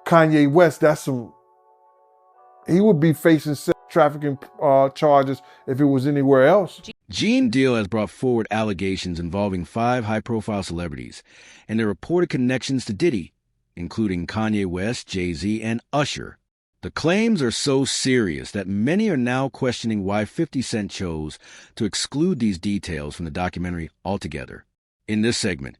Kanye West, he would be facing sex trafficking charges if it was anywhere else. Gene Deal has brought forward allegations involving 5 high-profile celebrities and their reported connections to Diddy, including Kanye West, Jay-Z, and Usher. The claims are so serious that many are now questioning why 50 Cent chose to exclude these details from the documentary altogether. In this segment,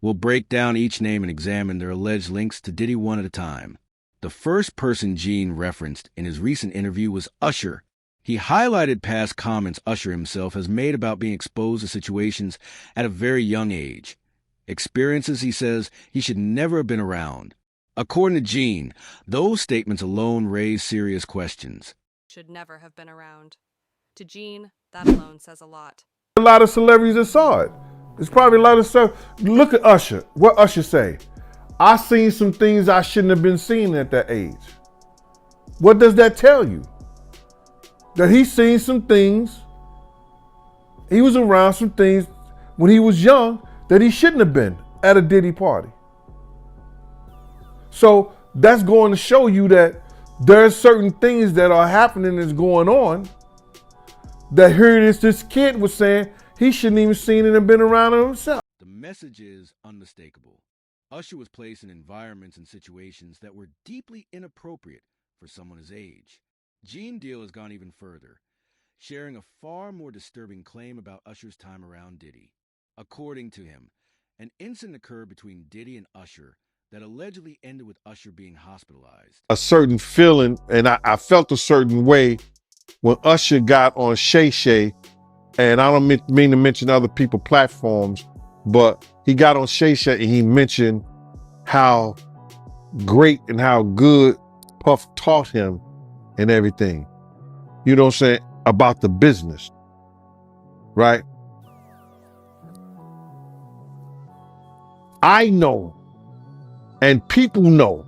we'll break down each name and examine their alleged links to Diddy one at a time. The first person Gene referenced in his recent interview was Usher. He highlighted past comments Usher himself has made about being exposed to situations at a very young age. Experiences, he says, he should never have been around. According to Gene, those statements alone raise serious questions. Should never have been around. To Gene, that alone says a lot. A lot of celebrities that saw it. There's probably a lot of stuff. Look at Usher. What Usher say? I seen some things I shouldn't have been seeing at that age. What does that tell you? That he's seen some things, he was around some things when he was young that he shouldn't have been at a Diddy party. So that's going to show you that there's certain things that are happening that's going on that here it is, this kid was saying he shouldn't even seen it and been around it himself. The message is unmistakable. Usher was placed in environments and situations that were deeply inappropriate for someone his age. Gene Deal has gone even further, sharing a far more disturbing claim about Usher's time around Diddy. According to him, an incident occurred between Diddy and Usher that allegedly ended with Usher being hospitalized. A certain feeling, and I felt a certain way when Usher got on Shay Shay, and I don't mean to mention other people's platforms, but he got on Shay Shay and he mentioned how great and how good Puff taught him and everything. You know what I'm saying? About the business, right? I know, and people know,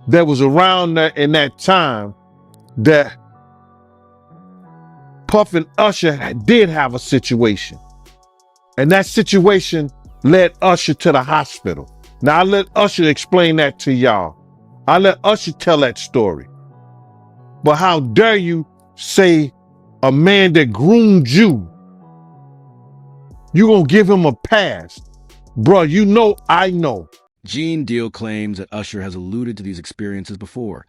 that was around that in that time that Puff and Usher did have a situation. And that situation led Usher to the hospital. Now I let Usher explain that to y'all. I let Usher tell that story. But how dare you say a man that groomed you, you gonna give him a pass? Bruh, you know I know. Gene Deal claims that Usher has alluded to these experiences before,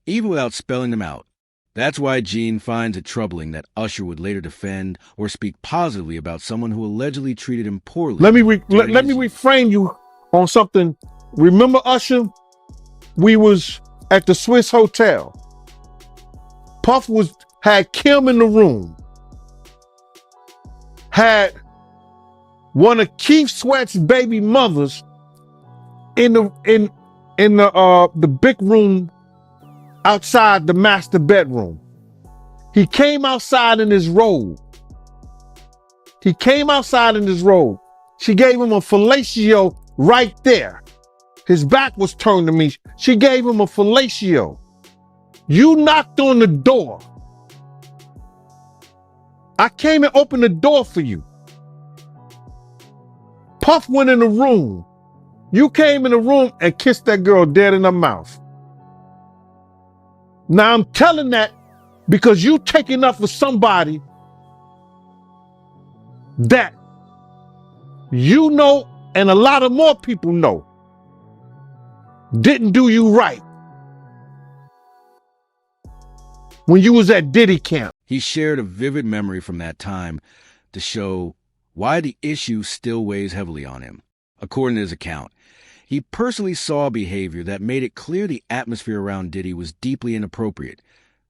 even without spelling them out. That's why Gene finds it troubling that Usher would later defend or speak positively about someone who allegedly treated him poorly. Let me reframe you on something. Remember Usher? We was at the Swiss Hotel. Puff had Kim in the room. Had one of Keith Sweat's baby mothers in the big room outside the master bedroom. He came outside in his robe. She gave him a fellatio right there. His back was turned to me. She gave him a fellatio. You knocked on the door. I came and opened the door for you. Puff went in the room. You came in the room and kissed that girl dead in her mouth. Now I'm telling that because you taking up for somebody that you know and a lot of more people know didn't do you right when you was at Diddy camp. He shared a vivid memory from that time to show why the issue still weighs heavily on him. According to his account, he personally saw behavior that made it clear the atmosphere around Diddy was deeply inappropriate,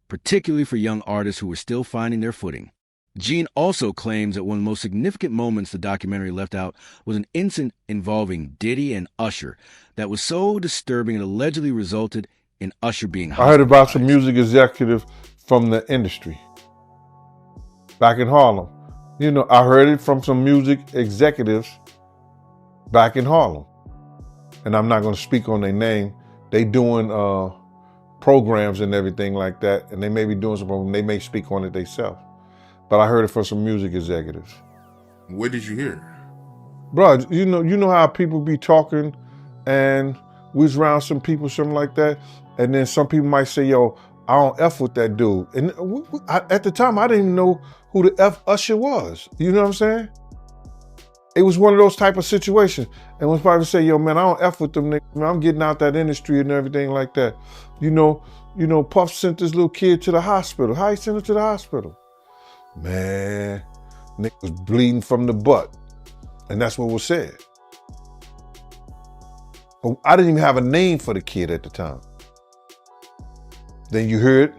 particularly for young artists who were still finding their footing. Gene also claims that one of the most significant moments the documentary left out was an incident involving Diddy and Usher that was so disturbing it allegedly resulted in Usher being hospitalized. I heard about some music executive from the industry back in Harlem. You know, I heard it from some music executives back in Harlem. And I'm not going to speak on their name. They doing programs and everything like that. And they may be doing some programs. They may speak on it themselves. But I heard it from some music executives. What did you hear? Bro, you know how people be talking and we was around some people, something like that, and then some people might say, yo, I don't F with that dude. And at the time, I didn't even know who the F Usher was. You know what I'm saying? It was one of those type of situations. And when probably say, yo, man, I don't F with them niggas. Man, I'm getting out that industry and everything like that. You know, Puff sent this little kid to the hospital. How he sent him to the hospital? Man, nigga was bleeding from the butt. And that's what was said. But I didn't even have a name for the kid at the time. Then you heard,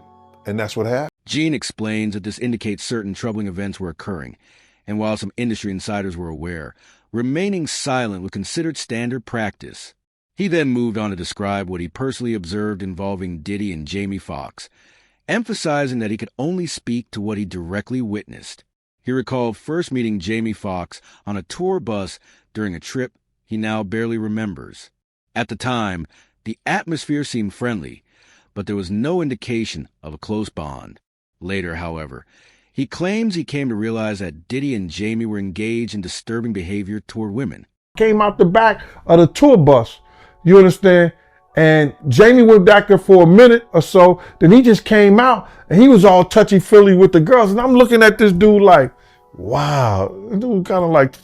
and that's what happened. Gene explains that this indicates certain troubling events were occurring, and while some industry insiders were aware, remaining silent was considered standard practice. He then moved on to describe what he personally observed involving Diddy and Jamie Foxx, emphasizing that he could only speak to what he directly witnessed. He recalled first meeting Jamie Foxx on a tour bus during a trip he now barely remembers. At the time, the atmosphere seemed friendly, but there was no indication of a close bond. Later, however, he claims he came to realize that Diddy and Jamie were engaged in disturbing behavior toward women. Came out the back of the tour bus, you understand? And Jamie went back there for a minute or so. Then he just came out and he was all touchy-feely with the girls. And I'm looking at this dude like, wow, this dude kind of like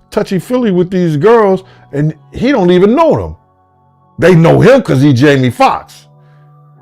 touchy-feely with these girls, and he don't even know them. They know him because he's Jamie Foxx.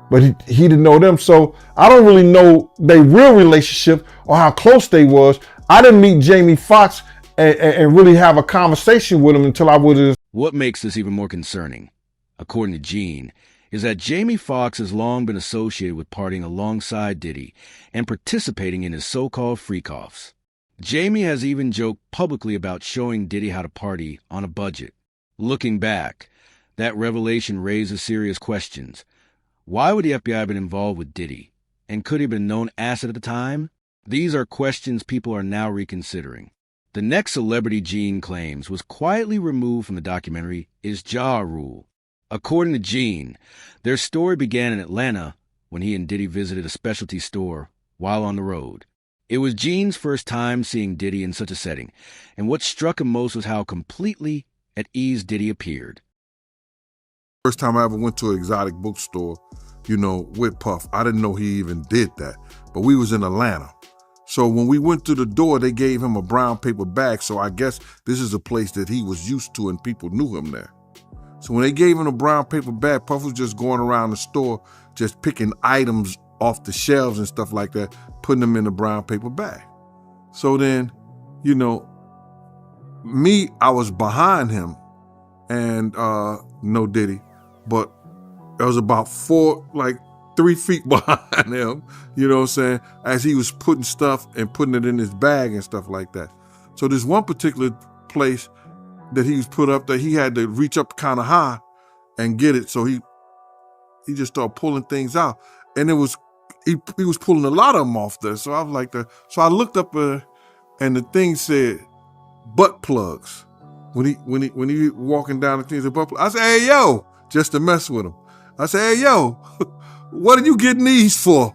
But he didn't know them, so I don't really know their real relationship or how close they was. I didn't meet Jamie Foxx and really have a conversation with him until I would have. What makes this even more concerning, according to Gene, is that Jamie Foxx has long been associated with partying alongside Diddy and participating in his so-called freak-offs. Jamie has even joked publicly about showing Diddy how to party on a budget. Looking back, that revelation raises serious questions. Why would the FBI have been involved with Diddy? And could he have been a known asset at the time? These are questions people are now reconsidering. The next celebrity Gene claims was quietly removed from the documentary is Ja Rule. According to Gene, their story began in Atlanta when he and Diddy visited a specialty store while on the road. It was Gene's first time seeing Diddy in such a setting, and what struck him most was how completely at ease Diddy appeared. First time I ever went to an exotic bookstore, with Puff. I didn't know he even did that, but we was in Atlanta. So when we went to the door, they gave him a brown paper bag. So I guess this is a place that he was used to and people knew him there. So when they gave him a brown paper bag, Puff was just going around the store, just picking items off the shelves and stuff like that, putting them in the brown paper bag. So then, I was behind him and no Diddy, but I was about 3 feet behind him, you know what I'm saying, as he was putting stuff and putting it in his bag and stuff like that. So this one particular place that he was put up there, he had to reach up kind of high and get it. So he just started pulling things out. And he was pulling a lot of them off there. So I was like, so I looked up and the thing said butt plugs. When he walking down the thing, said butt plugs. I said, hey, yo, just to mess with him. I said, hey, yo, what are you getting these for?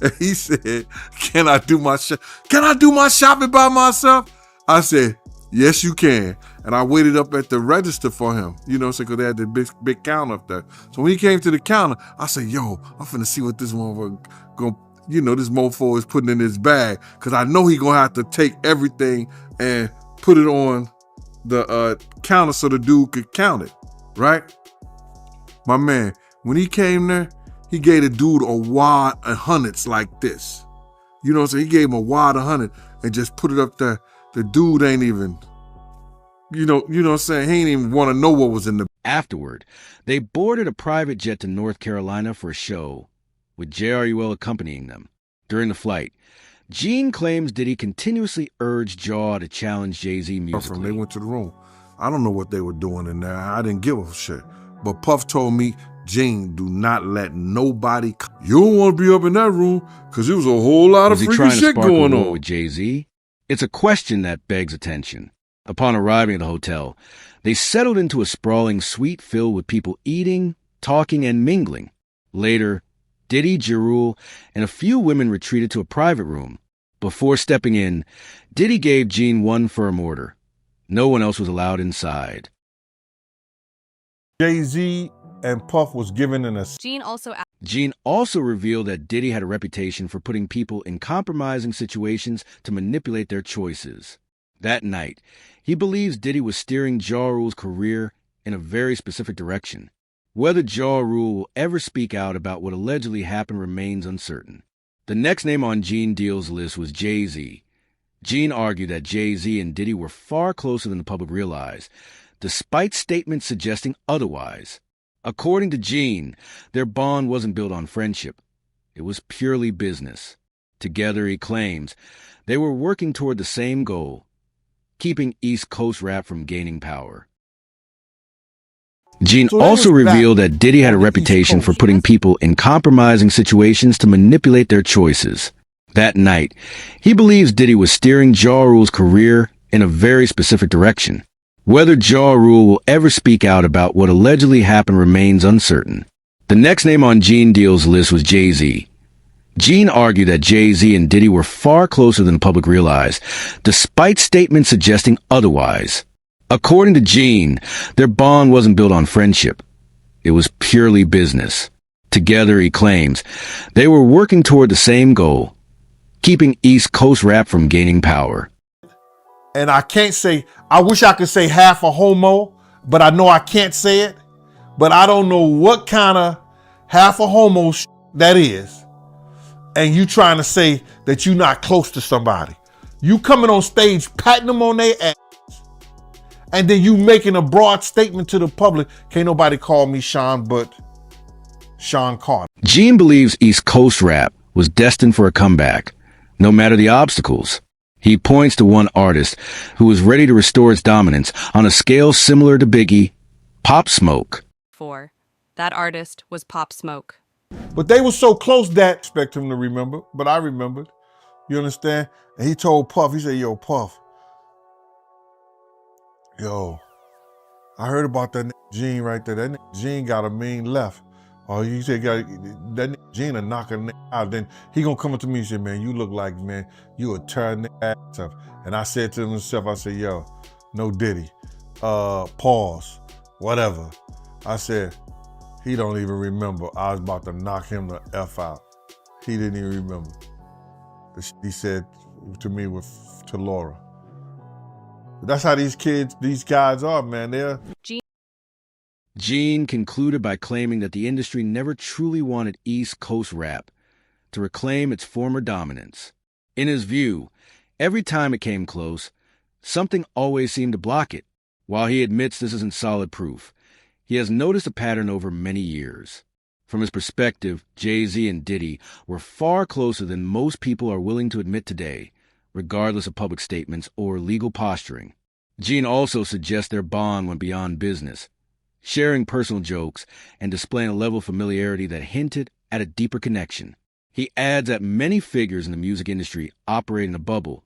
And he said, can I do my shopping by myself? I said, yes, you can. And I waited up at the register for him, because they had the big counter up there. So when he came to the counter, I said, yo, I'm finna see what this motherfucker this mofo is putting in his bag. Cause I know he gonna have to take everything and put it on the counter so the dude could count it, right? My man, when he came there, he gave the dude a wad of hundreds like this. You know what I'm saying? He gave him a wad of 100 and just put it up there. The dude ain't even, you know what I'm saying? He ain't even want to know what was in the. Afterward, they boarded a private jet to North Carolina for a show, with J.R.U.L. accompanying them. During the flight, Gene claims Diddy continuously urged Jaw to challenge Jay-Z musically. They went to the room. I don't know what they were doing in there. I didn't give a shit. But Puff told me, Gene, do not let nobody. You don't want to be up in that room because there was a whole lot of freaky shit going on with Jay-Z. It's a question that begs attention. Upon arriving at the hotel, they settled into a sprawling suite filled with people eating, talking, and mingling. Later, Diddy, Ja Rule, and a few women retreated to a private room. Before stepping in, Diddy gave Gene one firm order. No one else was allowed inside. Jay-Z and Puff was given an Gene also revealed that Diddy had a reputation for putting people in compromising situations to manipulate their choices. That night, he believes Diddy was steering Ja Rule's career in a very specific direction. Whether Ja Rule will ever speak out about what allegedly happened remains uncertain. The next name on Gene Deal's list was Jay-Z. Gene argued that Jay-Z and Diddy were far closer than the public realized, despite statements suggesting otherwise. According to Gene, their bond wasn't built on friendship. It was purely business. Together, he claims, they were working toward the same goal, keeping East Coast rap from gaining power. Gene also revealed that Diddy had a reputation for putting people in compromising situations to manipulate their choices. That night, he believes Diddy was steering Ja Rule's career in a very specific direction. Whether Ja Rule will ever speak out about what allegedly happened remains uncertain. The next name on Gene Deal's list was Jay-Z. Gene argued that Jay-Z and Diddy were far closer than the public realized, despite statements suggesting otherwise. According to Gene, their bond wasn't built on friendship. It was purely business. Together, he claims, they were working toward the same goal, keeping East Coast rap from gaining power. And I can't say, I wish I could say half a homo, but I know I can't say it. But I don't know what kind of half a homo that is. And you trying to say that you're not close to somebody. You coming on stage, patting them on their ass, and then you making a broad statement to the public. Can't nobody call me Sean but Sean Carter. Gene believes East Coast rap was destined for a comeback, no matter the obstacles. He points to one artist who was ready to restore its dominance on a scale similar to Biggie, Pop Smoke. 4. That artist was Pop Smoke. But they were so close that I expect him to remember, but I remembered. You understand? And he told Puff, he said, yo, Puff, yo, I heard about that Gene right there. That Gene got a mean left. Oh, he said, that Gene a knock a out. Then he gonna come up to me and say, man, you look like, man, you a tear ass up. And I said to himself, I said, yo, no Diddy. Pause, whatever. I said, he don't even remember. I was about to knock him the F out. He didn't even remember. He said to me to Laura. That's how these guys are, man. Gene concluded by claiming that the industry never truly wanted East Coast rap to reclaim its former dominance. In his view, every time it came close, something always seemed to block it. While he admits this isn't solid proof, he has noticed a pattern over many years. From his perspective, Jay-Z and Diddy were far closer than most people are willing to admit today, regardless of public statements or legal posturing. Gene also suggests their bond went beyond business, sharing personal jokes and displaying a level of familiarity that hinted at a deeper connection. He adds that many figures in the music industry operate in a bubble,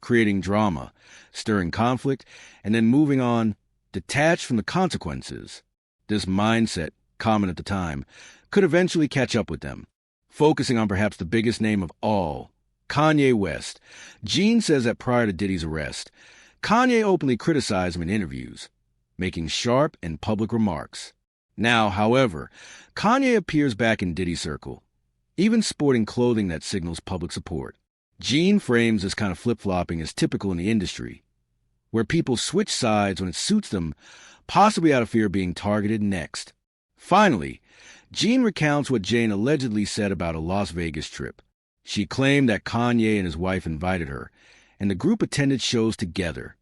creating drama, stirring conflict, and then moving on, detached from the consequences. This mindset, common at the time, could eventually catch up with them. Focusing on perhaps the biggest name of all, Kanye West, Gene says that prior to Diddy's arrest, Kanye openly criticized him in interviews, making sharp and public remarks. Now, however, Kanye appears back in Diddy's circle, even sporting clothing that signals public support. Gene frames this kind of flip-flopping as typical in the industry, where people switch sides when it suits them, possibly out of fear of being targeted next. Finally, Gene recounts what Jane allegedly said about a Las Vegas trip. She claimed that Kanye and his wife invited her, and the group attended shows together.